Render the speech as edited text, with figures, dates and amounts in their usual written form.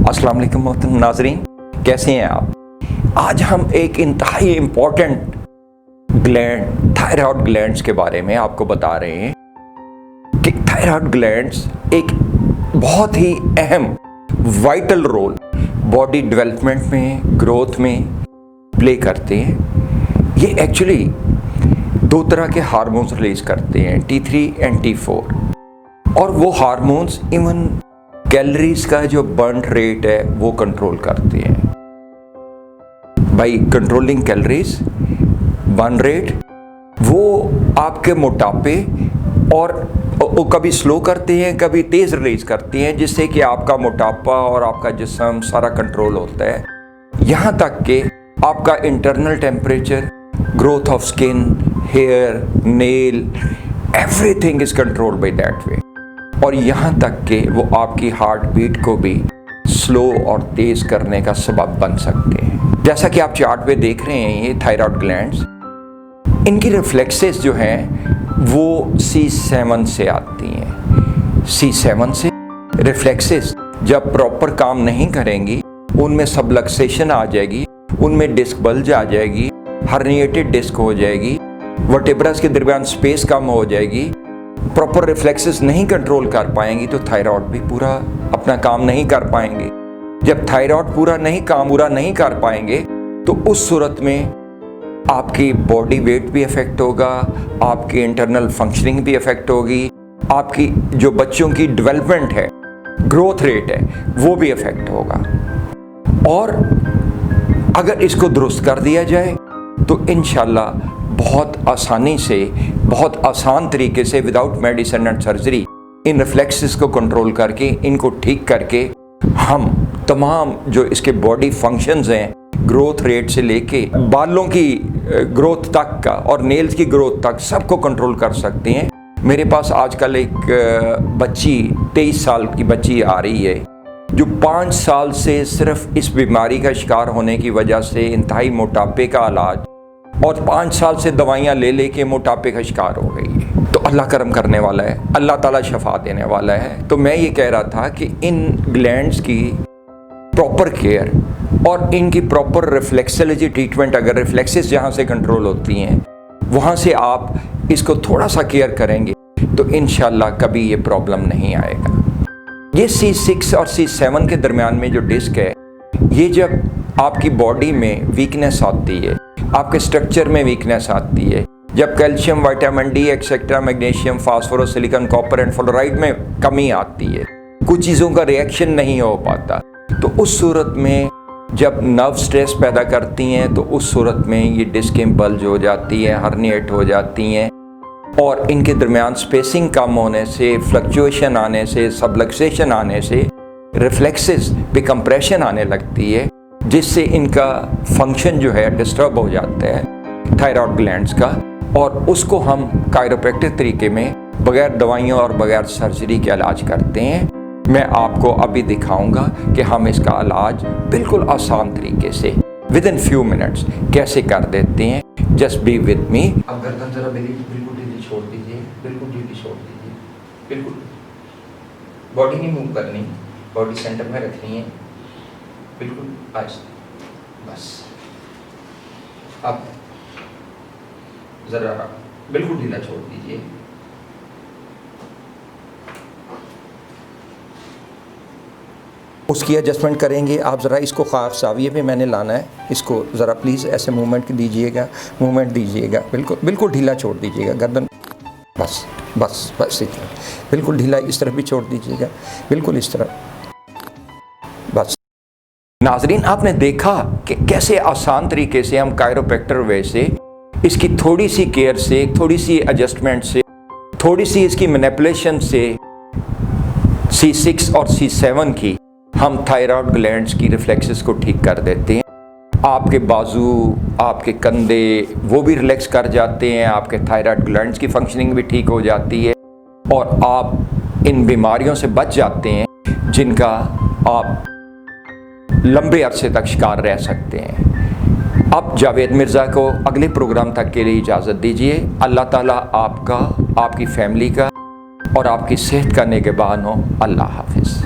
अस्सलाम वालेकुम मोहतरम नाज़रीन, कैसे हैं आप। आज हम एक इंतहाई इम्पोर्टेंट ग्लैंड थायराइड ग्लैंड्स के बारे में आपको बता रहे हैं कि थायराइड ग्लैंड्स एक बहुत ही अहम वाइटल रोल बॉडी डेवलपमेंट में, ग्रोथ में प्ले करते हैं। ये एक्चुअली दो तरह के हार्मोन्स रिलीज करते हैं, T3 एंड T4, और वो हार्मोन्स इवन कैलोरीज का जो बर्न रेट है वो कंट्रोल करते हैं। By controlling calories burn rate, वो आपके मोटापे और कभी स्लो करते हैं, कभी तेज़ रिलीज करते हैं, जिससे कि आपका मोटापा और आपका जिस्म सारा कंट्रोल होता है। यहाँ तक कि आपका internal temperature, growth of skin, hair, nail, everything is controlled by that way. और यहाँ तक कि वो आपकी हार्ट बीट को भी स्लो और तेज़ करने का सबब बन सकते हैं। जैसा कि आप चार्ट पे देख रहे हैं, ये थायराइड ग्लैंड्स, इनकी रिफ्लेक्सेस जो हैं वो C7 से आती हैं। C7 से रिफ्लेक्सेस जब प्रॉपर काम नहीं करेंगी, उनमें सबलक्सेशन आ जाएगी, उनमें डिस्क बल्ज आ जाएगी, हर्निएटेड डिस्क हो जाएगी, वर्टेब्रास के दरमियान स्पेस कम हो जाएगी, प्रॉपर रिफ्लेक्सेस नहीं कंट्रोल कर पाएंगी, तो थायराइड भी पूरा अपना काम नहीं कर पाएंगे। जब थायराइड पूरा नहीं कर पाएंगे, तो उस सूरत में आपकी बॉडी वेट भी अफेक्ट होगा, आपकी इंटरनल फंक्शनिंग भी अफेक्ट होगी, आपकी जो बच्चों की डेवलपमेंट है, ग्रोथ रेट है, वो भी अफेक्ट होगा। और अगर इसको दुरुस्त कर दिया जाए तो इंशाल्लाह बहुत आसानी से, बहुत आसान तरीके से, without medicine and surgery, in reflexes को कंट्रोल करके, इनको ठीक करके, हम तमाम जो इसके बॉडी फंक्शंस हैं, ग्रोथ रेट से लेके बालों की ग्रोथ तक का और नेल्स की ग्रोथ तक, सबको कंट्रोल कर सकते हैं। मेरे पास आजकल एक बच्ची, 23 साल की बच्ची आ रही है, जो 5 साल से सिर्फ इस बीमारी का शिकार होने की वजह से इंतहाई मोटापे का इलाज और 5 साल से दवाइयाँ ले लेके मोटापे का शिकार हो गई है। तो अल्लाह करम करने वाला है, अल्लाह ताला शफा देने वाला है। तो मैं ये कह रहा था कि इन ग्लैंड्स की प्रॉपर केयर और इनकी प्रॉपर रिफ्लेक्सोलॉजी ट्रीटमेंट, अगर रिफ्लेक्सेस जहाँ से कंट्रोल होती हैं वहाँ से आप इसको थोड़ा सा केयर करेंगे तो इंशाल्लाह कभी ये प्रॉब्लम नहीं आएगा। ये C6 और C7 के दरमियान में जो डिस्क है, ये जब आपकी बॉडी में वीकनेस आती है, आपके स्ट्रक्चर में वीकनेस आती है, जब calcium, vitamin D etcetera, magnesium, phosphorus, silicon, copper and fluoride में कमी आती है, कुछ चीज़ों का रिएक्शन नहीं हो पाता, तो उस सूरत में जब नर्व स्ट्रेस पैदा करती हैं, तो उस सूरत में ये डिस्कें बल्ज हो जाती हैं, हर्निएट हो जाती हैं, और इनके दरमियान स्पेसिंग कम होने से, फ्लक्चुएशन आने से, सबलक्सेशन आने से, रिफ्लेक्सेस पे कंप्रेशन आने लगती है, जिससे इनका फंक्शन जो है डिस्टर्ब हो जाता है थायराइड ग्लैंड्स का। और उसको हम कायरोप्रैक्टिक तरीके में बगैर दवाइयों और बगैर सर्जरी के इलाज करते हैं। मैं आपको अभी दिखाऊंगा कि हम इसका इलाज बिल्कुल आसान तरीके से विदिन फ्यू मिनट्स कैसे कर देते हैं। Just be with me. अब गर्दन जरा बिल्कुल ढीली छोड़ दीजिए, बिल्कुल ढीली छोड़ दीजिए, बिल्कुल। बॉडी नहीं मूव करनी, बॉडी सेंटर में रखनी है, बिल्कुल आहिस्ते, बस। अब ज़रा बिल्कुल ढीला छोड़ दीजिए। उसकी एडजस्टमेंट करेंगे आप। ज़रा इसको ख़ास जाविये पे मैंने लाना है, इसको ज़रा प्लीज़ ऐसे मूवमेंट दीजिएगा, बिल्कुल बिल्कुल ढीला छोड़ दीजिएगा गर्दन, बस बस बस इतना, बिल्कुल ढीला इस तरफ भी छोड़ दीजिएगा, बिल्कुल इस तरह, बस। नाजरीन, आपने देखा कि कैसे आसान तरीके से हम कायरोप्रैक्टर वे से, इसकी थोड़ी सी केयर से, थोड़ी सी एडजस्टमेंट से, थोड़ी सी इसकी मैनिपुलेशन से, C6 और C7 की, हम थायराइड ग्लैंड्स की रिफ्लेक्सेस को ठीक कर देते हैं। आपके बाजू, आपके कंधे, वो भी रिलैक्स कर जाते हैं, आपके थायराइड ग्लैंड्स की फंक्शनिंग भी ठीक हो जाती है, और आप इन बीमारियों से बच जाते हैं जिनका आप लंबे अरसे तक शिकार रह सकते हैं। अब जावेद मिर्ज़ा को अगले प्रोग्राम तक के लिए इजाज़त दीजिए। अल्लाह ताला आपका, आपकी फैमिली का और आपकी सेहत का निगहबान हो। अल्लाह हाफिज़।